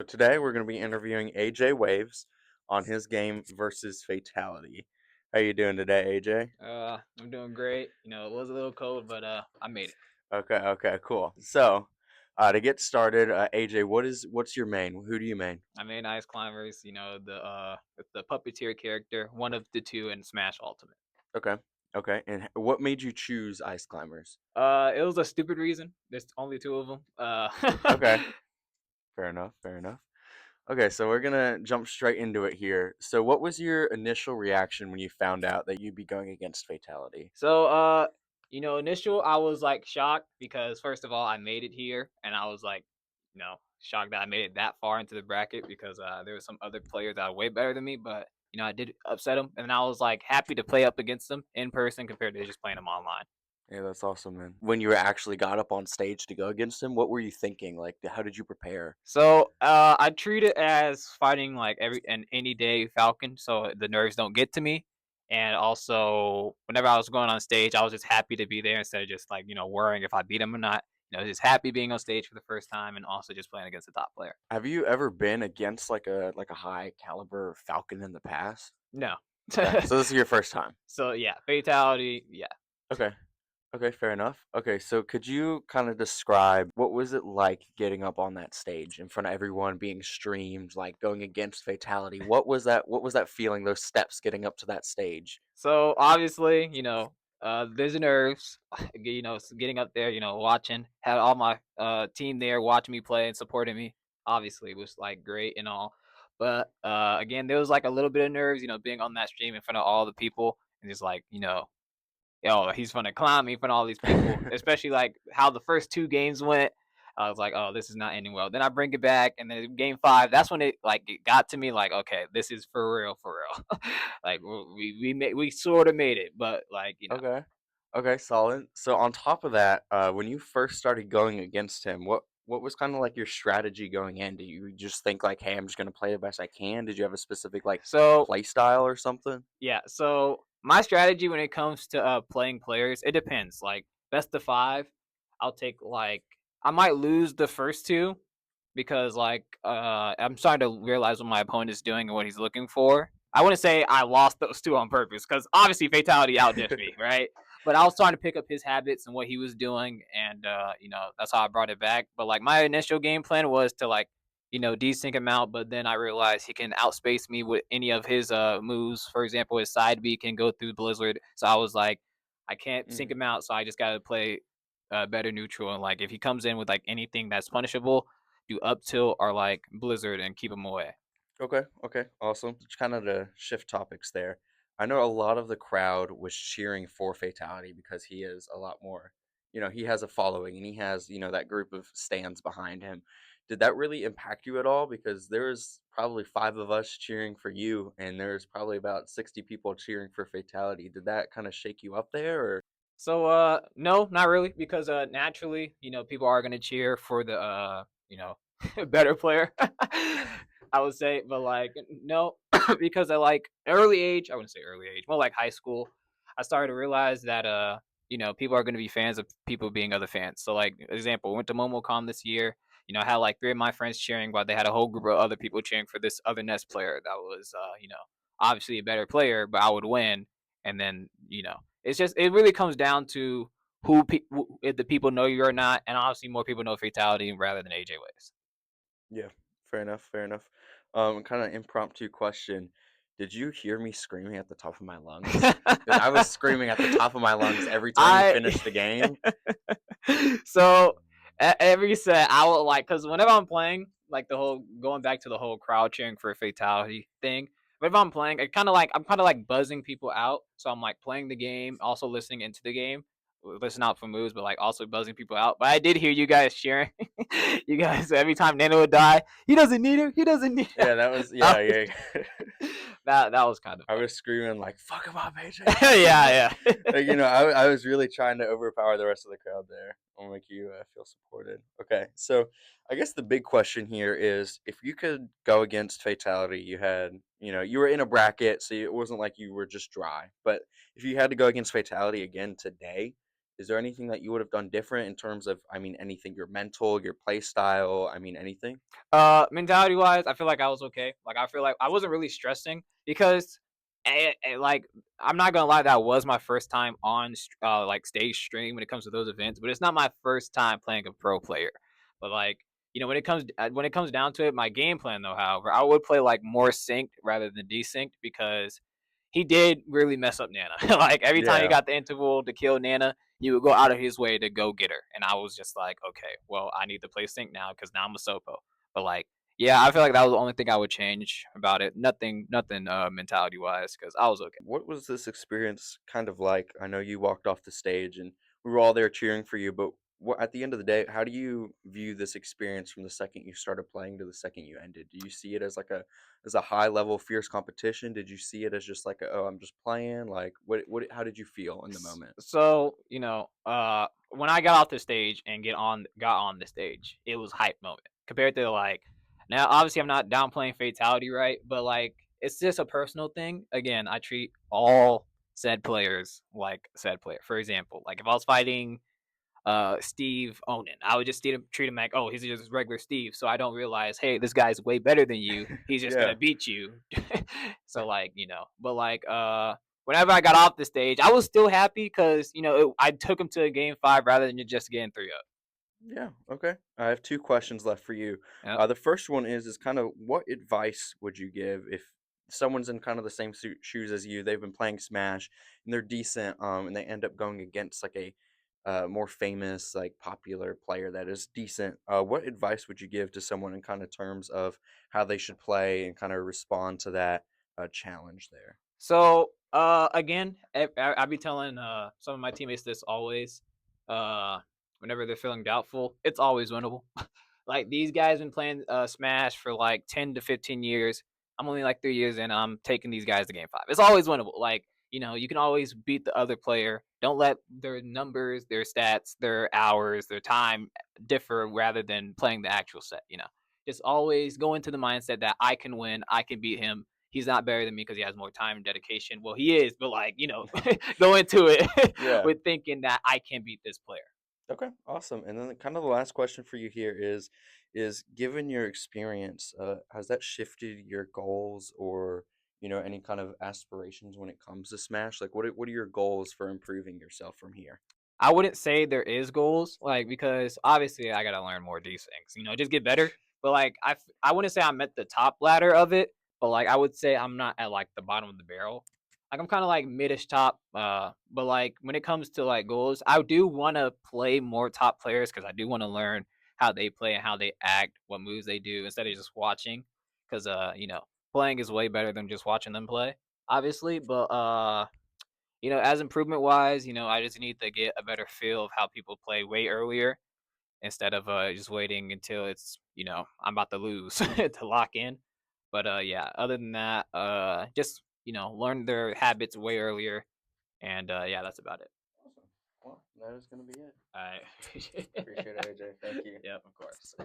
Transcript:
today we're going to be interviewing AJ Waves on his game versus Fatality. How you doing today, AJ? I'm doing great. It was a little cold, but I made it. Okay, cool. So, to get started, AJ, what's your main? Who do you main? I made Ice Climbers. The puppeteer character, one of the two in Smash Ultimate. Okay, okay. And what made you choose Ice Climbers? It was a stupid reason. There's only two of them. Okay, fair enough. Okay, so we're gonna jump straight into it here. So, what was your initial reaction when you found out that you'd be going against Fatality? so initial I was like shocked because first of all I made it here, and I was like, shocked that I made it that far into the bracket because there were some other players that are way better than me, but I did upset them, and I was like happy to play up against them in person compared to just playing them online. Yeah, that's awesome, man. When you actually got up on stage to go against him, what were you thinking? Like, how did you prepare? So I treat it as fighting like every and any day Falcon, so the nerves don't get to me. And also, whenever I was going on stage, I was just happy to be there instead of just like worrying if I beat him or not. Just happy being on stage for the first time, and also just playing against a top player. Have you ever been against like a high caliber Falcon in the past? No. Okay, so this is your first time. So yeah, fatality. Yeah. Okay. Okay, fair enough. Okay, so could you kind of describe what was it like getting up on that stage in front of everyone, being streamed, like going against Fatality? What was that feeling, those steps getting up to that stage? So obviously, there's nerves. Getting up there, watching, had all my team there watching me play and supporting me. Obviously, was like great and all, but again, there was like a little bit of nerves, being on that stream in front of all the people and just like, yo, he's gonna clown me in front of all these people, especially like how the first two games went. I was like, oh, this is not ending well. Then I bring it back, and then game five, that's when it got to me. Like, okay, this is for real, for real. Like we sort of made it, but like Okay. Okay, solid. So on top of that, when you first started going against him, what was kind of like your strategy going in? Do you just think like, hey, I'm just gonna play the best I can? Did you have a specific like so play style or something? yeah. So my strategy when it comes to playing players, it depends. Like best of five, I'll take like I might lose the first two because like I'm starting to realize what my opponent is doing and what he's looking for. I wouldn't say I lost those two on purpose because obviously Fatality outdid me, right? But I was starting to pick up his habits and what he was doing, and that's how I brought it back. But like my initial game plan was to like desync him out, but then I realized he can outspace me with any of his moves. For example, his side B can go through Blizzard, so I was like, I can't sync Mhm. him out, so I just got to play better neutral, and like if he comes in with like anything that's punishable, do up tilt or like Blizzard and keep him away. Okay, awesome. Just kind of to shift topics there. I know a lot of the crowd was cheering for Fatality because he is a lot more, he has a following and he has, that group of stands behind him. Did that really impact you at all? Because there was probably five of us cheering for you, and there's probably about 60 people cheering for Fatality. Did that kind of shake you up there, or? So no, not really, because naturally, people are gonna cheer for the better player. I would say, but like no, because I like early age, I wouldn't say early age, more like high school, I started to realize that people are gonna be fans of people being other fans. So like example, went to MomoCon this year, I had like three of my friends cheering, but they had a whole group of other people cheering for this other Nest player that was obviously a better player, but I would win. And then it's just it really comes down to if the people know you or not, and obviously more people know Fatality rather than AJ Waves. Yeah, fair enough. Kind of impromptu question. Did you hear me screaming at the top of my lungs? Because I was screaming at the top of my lungs every time you I finished the game. so every set I will like because whenever I'm playing, like the whole going back to the whole crowd cheering for a fatality thing. But if I'm playing, it kind of like I'm kind of like buzzing people out. So I'm like playing the game, also listening into the game, listen out for moves, but like also buzzing people out. But I did hear you guys cheering. You guys every time Nano would die, he doesn't need her. He doesn't need her. Yeah, that was That was, yeah. that was kind of I was screaming like "fuck him up, AJ, fuck funny. him up." Yeah, yeah. Like, I was really trying to overpower the rest of the crowd there. I'll make you feel supported. Okay, so I guess the big question here is if you could go against Fatality, you were in a bracket, so it wasn't like you were just dry. But if you had to go against Fatality again today, Is there anything that you would have done different in terms of, I mean, anything, your mental, your play style? I mean, anything? Mentality wise, I feel like I was okay. Like I feel like I wasn't really stressing because, like I'm not gonna lie, that was my first time on like stage stream when it comes to those events, but it's not my first time playing a pro player. But like when it comes down to it, my game plan though, however, I would play like more synced rather than desynced because he did really mess up Nana. Like every time he Yeah. got the interval to kill Nana, he would go out of his way to go get her, and I was just like, okay, well, I need to play sync now because now I'm a Sopo. But like, yeah, I feel like that was the only thing I would change about it. Nothing mentality wise, because I was okay. What was this experience kind of like? I know you walked off the stage and we were all there cheering for you, but at the end of the day, how do you view this experience from the second you started playing to the second you ended? Do you see it as like a high level fierce competition? Did you see it as just like oh, I'm just playing? Like what how did you feel in the moment? So when I got off the stage and got on the stage, it was hype moment compared to like now. Obviously, I'm not downplaying Fatality, right? But like, it's just a personal thing. Again, I treat all said players like said player. For example, like if I was fighting Steve Onan. I would just treat him like, oh, he's just regular Steve. So I don't realize, hey, this guy's way better than you. He's just Yeah. gonna beat you. So like, but like whenever I got off the stage, I was still happy because I took him to a game 5 rather than just getting 3 up. Yeah, okay. I have 2 questions left for you. Yep. The first one is kind of what advice would you give if someone's in kind of the same shoes as you? They've been playing Smash and they're decent, and they end up going against like a more famous, like popular player that is decent. What advice would you give to someone in kind of terms of how they should play and kind of respond to that challenge there? So again, I be telling some of my teammates this always. Uh, Whenever they're feeling doubtful, it's always winnable. Like these guys been playing Smash for like 10 to 15 years. I'm only like 3 years in. I'm taking these guys to game 5. It's always winnable. Like you can always beat the other player. Don't let their numbers, their stats, their hours, their time differ rather than playing the actual set. Just always go into the mindset that I can win. I can beat him. He's not better than me because he has more time and dedication. Well, he is, but like go into it Yeah. with thinking that I can beat this player. Okay, awesome. And then kind of the last question for you here is given your experience, has that shifted your goals or any kind of aspirations when it comes to Smash? Like what are your goals for improving yourself from here? I wouldn't say there is goals, like because obviously I gotta learn more of these things, just get better. But like I wouldn't say I'm at the top ladder of it, but like I would say I'm not at like the bottom of the barrel. Like I'm kind of like midish top. But like when it comes to like goals, I do want to play more top players because I do want to learn how they play and how they act, what moves they do instead of just watching. Because playing is way better than just watching them play, obviously. But as improvement wise, I just need to get a better feel of how people play way earlier instead of just waiting until I'm about to lose to lock in. But yeah, other than that, just learn their habits way earlier, and yeah, that's about it. Awesome. Well, that is going to be it. All right. Appreciate it, AJ. Thank you. Yep, of course.